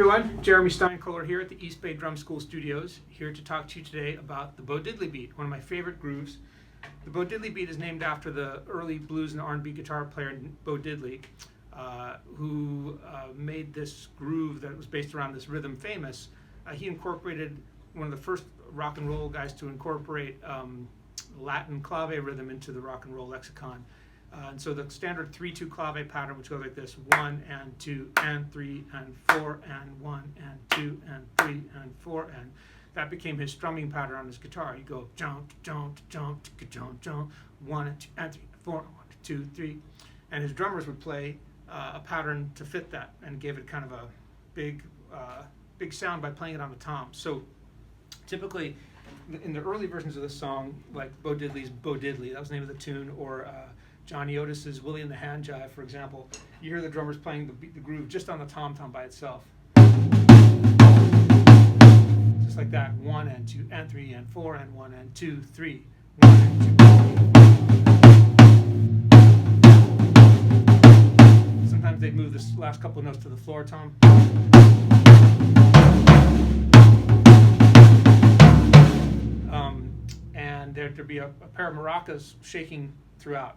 everyone, Jeremy Steinkohler here at the East Bay Drum School Studios, here to talk to you today about the Bo Diddley Beat, one of my favorite grooves. The Bo Diddley Beat is named after the early blues and R&B guitar player Bo Diddley, who made this groove that was based around this rhythm famous. He incorporated one of the first rock and roll guys to incorporate Latin clave rhythm into the rock and roll lexicon. And so the standard 3-2 clave pattern, which goes like this: 1 and 2 and 3 and 4 and 1 and 2 and 3 and 4, and that became his strumming pattern on his guitar. He'd go jump, jump, jump, jump, jump, 1 and 2 and 3, 4, 1, 2, 3, and his drummers would play a pattern to fit that, and gave it kind of a big sound by playing it on the toms. So typically, in the early versions of this song, like Bo Diddley's Bo Diddley, that was the name of the tune, or Johnny Otis's Willie and the Hand Jive, for example, you hear the drummers playing the groove just on the tom-tom by itself. Just like that, 1 and 2 and 3 and 4 and 1 and 2, 3, 1 and 2. Sometimes they'd move this last couple of notes to the floor tom. And there'd be a pair of maracas shaking throughout.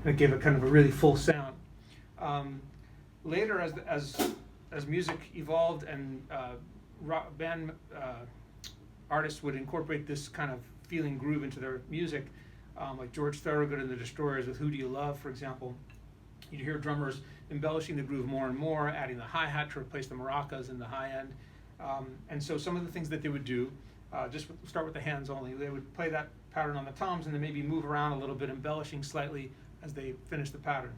And it gave it kind of a really full sound. Later, as music evolved and rock band artists would incorporate this kind of feeling groove into their music, like George Thorogood and the Destroyers with Who Do You Love, for example, you'd hear drummers embellishing the groove more and more, adding the hi-hat to replace the maracas in the high end. And so some of the things that they would do, just start with the hands only. They would play that pattern on the toms and then maybe move around a little bit, embellishing slightly as they finish the pattern.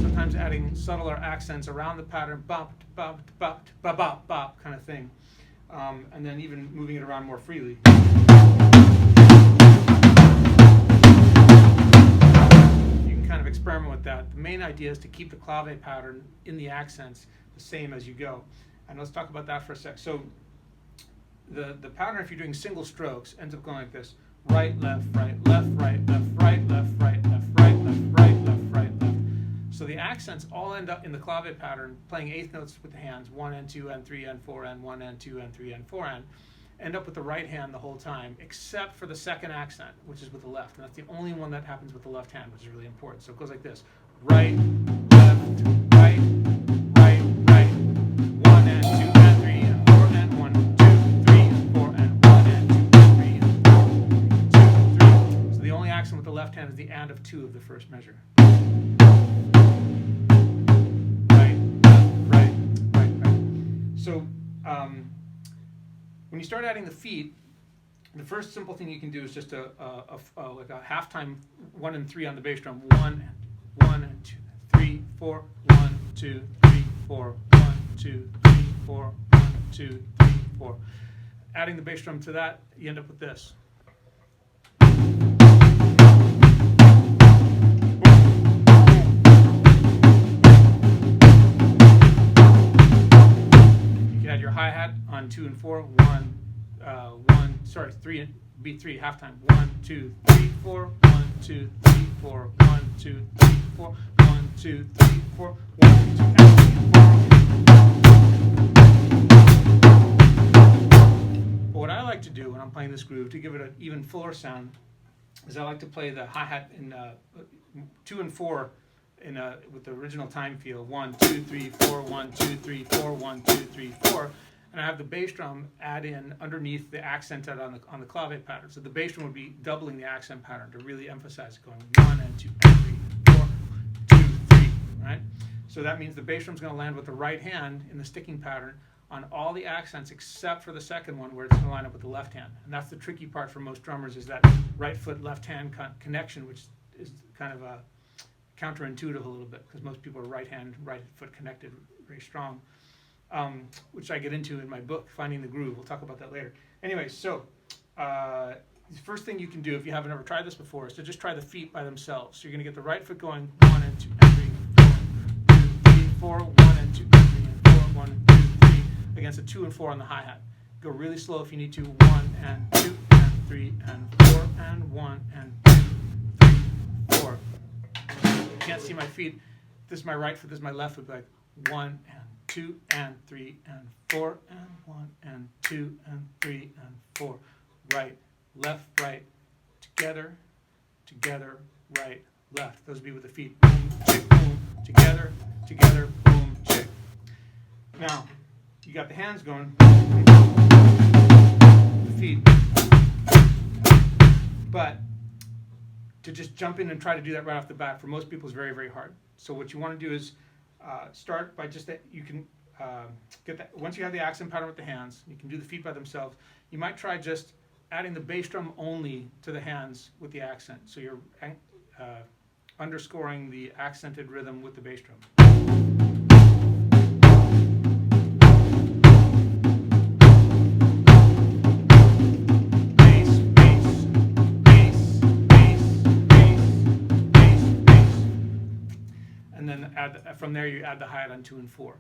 Sometimes adding subtler accents around the pattern, bop, bop, bop, bop, bop, bop, kind of thing. And then even moving it around more freely. Kind of experiment with that. The main idea is to keep the clave pattern in the accents the same as you go. And let's talk about that for a sec. So the pattern, if you're doing single strokes, ends up going like this: right, left, right, left, right, left, right, left, right, left, right, left, right, left, right, left. So the accents all end up in the clave pattern, playing eighth notes with the hands, 1 and 2 and 3 and 4 and 1 and 2 and 3 and 4 and. End up with the right hand the whole time, except for the second accent, which is with the left. And that's the only one that happens with the left hand, which is really important. So it goes like this: right, left, right, right, right, 1 and 2 and 3 and 4 and 1, 2, 3 and 4 and 1 and 2 and 3 and 4, 2, 3. So the only accent with the left hand is the and of 2 of the first measure. Right, left, right, right, right. So when you start adding the feet, the first simple thing you can do is just like a halftime 1 and 3 on the bass drum. 1, 1, 2, 3, 4, 1, 2, 3, 4, 1, 2, 3, 4, 1, 2, 3, 4. Adding the bass drum to that, you end up with this. You can add your hi-hat on 2 and 4, 3 and beat 3 halftime. 1, 2, 3, 4, 1, 2, 3, 4, 1, 2, 3, 4, 1, 2, 3, 4, 1, 2, and 3, 4. But what I like to do when I'm playing this groove, to give it an even fuller sound, is I like to play the hi-hat in 2 and 4 with the original time feel. 1, 2, 3, 4, 1, 2, 3, 4, 1, 2, 3, 4. And I have the bass drum add in underneath the accent on the clave pattern. So the bass drum would be doubling the accent pattern to really emphasize it, going 1 and 2 and 3, 4, 2, 3, right? So that means the bass drum's going to land with the right hand in the sticking pattern on all the accents except for the second one, where it's going to line up with the left hand. And that's the tricky part for most drummers, is that right foot, left hand connection, which is kind of counterintuitive a little bit, because most people are right hand, right foot connected very strong. Which I get into in my book, Finding the Groove. We'll talk about that later. Anyway, so the first thing you can do, if you haven't ever tried this before, is to just try the feet by themselves. So you're going to get the right foot going 1 and 2 and 3, 4, 1 and 2 4, 1 and 2 and 3 and 4, 1, 2, 3 against a 2 and 4 on the hi-hat. Go really slow if you need to. 1 and 2 and 3 and 4 and 1 and can't see my feet, this is my right foot, this is my left foot, like 1 and 2 and 3 and 4 and 1 and 2 and 3 and 4. Right, left, right, together, together, right, left. Those would be with the feet. Boom, chick, boom, together, together, boom, chick. Now, you got the hands going, the feet. But to just jump in and try to do that right off the bat, for most people is very, very hard. So what you want to do is start by just that you can get that. Once you have the accent pattern with the hands, you can do the feet by themselves. You might try just adding the bass drum only to the hands with the accent. So you're underscoring the accented rhythm with the bass drum. Bass, bass, bass, bass, bass, bass, bass. And then from there you add the hi-hat on 2 and 4.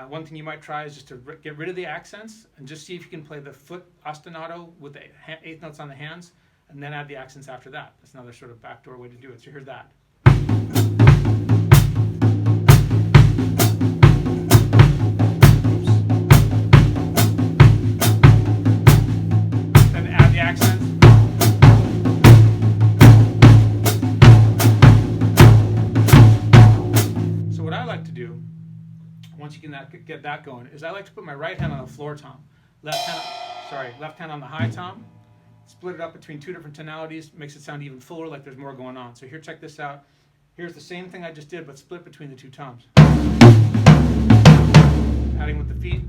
One thing you might try is just to get rid of the accents and just see if you can play the foot ostinato with the 8th notes on the hands, and then add the accents after that. That's another sort of backdoor way to do it. So here's that. Then add the accents. So what I like to do, once you can get that going, is I like to put my right hand on the floor tom, left hand on the high tom, split it up between 2 different tonalities, makes it sound even fuller, like there's more going on. So here, check this out. Here's the same thing I just did, but split between the 2 toms. Adding with the feet.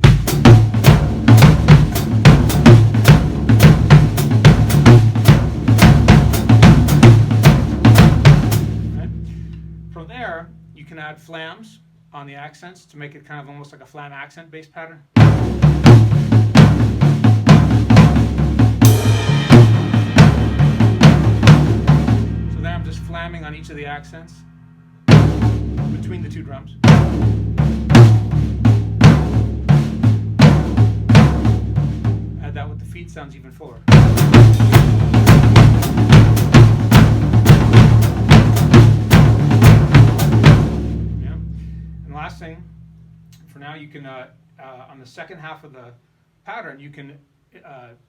Right. From there, you can add flams on the accents to make it kind of almost like a flam accent based pattern. So there I'm just flamming on each of the accents between the 2 drums. Add that with the feet, sounds even fuller. Last thing, for now, you can, on the second half of the pattern, you can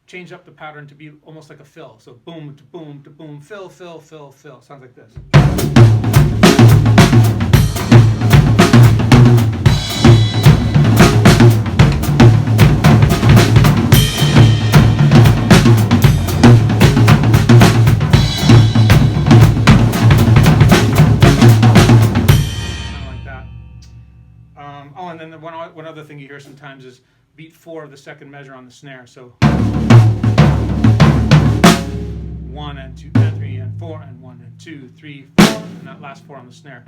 change up the pattern to be almost like a fill. So boom, to boom, to boom, fill, fill, fill, fill. Sounds like this. And then one other thing you hear sometimes is beat 4 of the second measure on the snare. So 1 and 2 and 3 and 4 and 1 and 2, 3, 4, and that last 4 on the snare.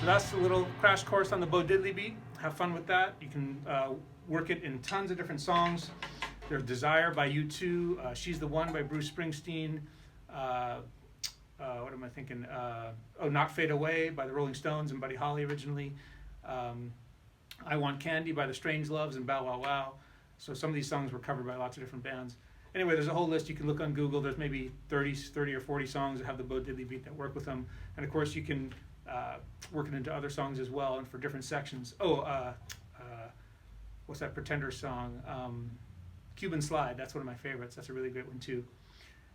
That's a little crash course on the Bo Diddley beat. Have fun with that. You can work it in tons of different songs. There's Desire by U2, She's the One by Bruce Springsteen, what am I thinking? Not Fade Away by the Rolling Stones and Buddy Holly originally. I Want Candy by the Strangeloves and Bow Wow Wow. So some of these songs were covered by lots of different bands. Anyway, there's a whole list. You can look on Google. There's maybe 30 or 40 songs that have the Bo Diddley beat that work with them. And of course, you can work it into other songs as well and for different sections. What's that Pretender song? Cuban Slide. That's one of my favorites. That's a really great one too.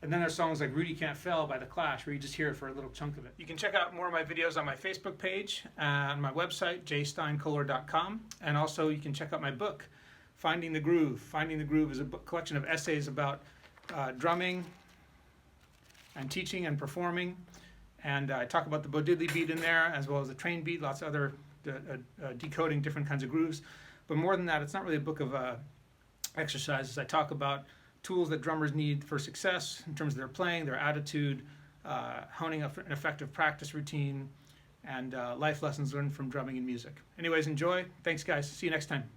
And then there's songs like Rudy Can't Fail by The Clash, where you just hear it for a little chunk of it. You can check out more of my videos on my Facebook page and my website, jsteinkohler.com. And also you can check out my book, Finding the Groove. Finding the Groove is a collection of essays about drumming and teaching and performing. And I talk about the Bo Diddley beat in there, as well as the train beat, lots of other decoding different kinds of grooves. But more than that, it's not really a book of exercises. I talk about tools that drummers need for success in terms of their playing, their attitude, honing up an effective practice routine, and life lessons learned from drumming and music. Anyways, enjoy. Thanks, guys. See you next time.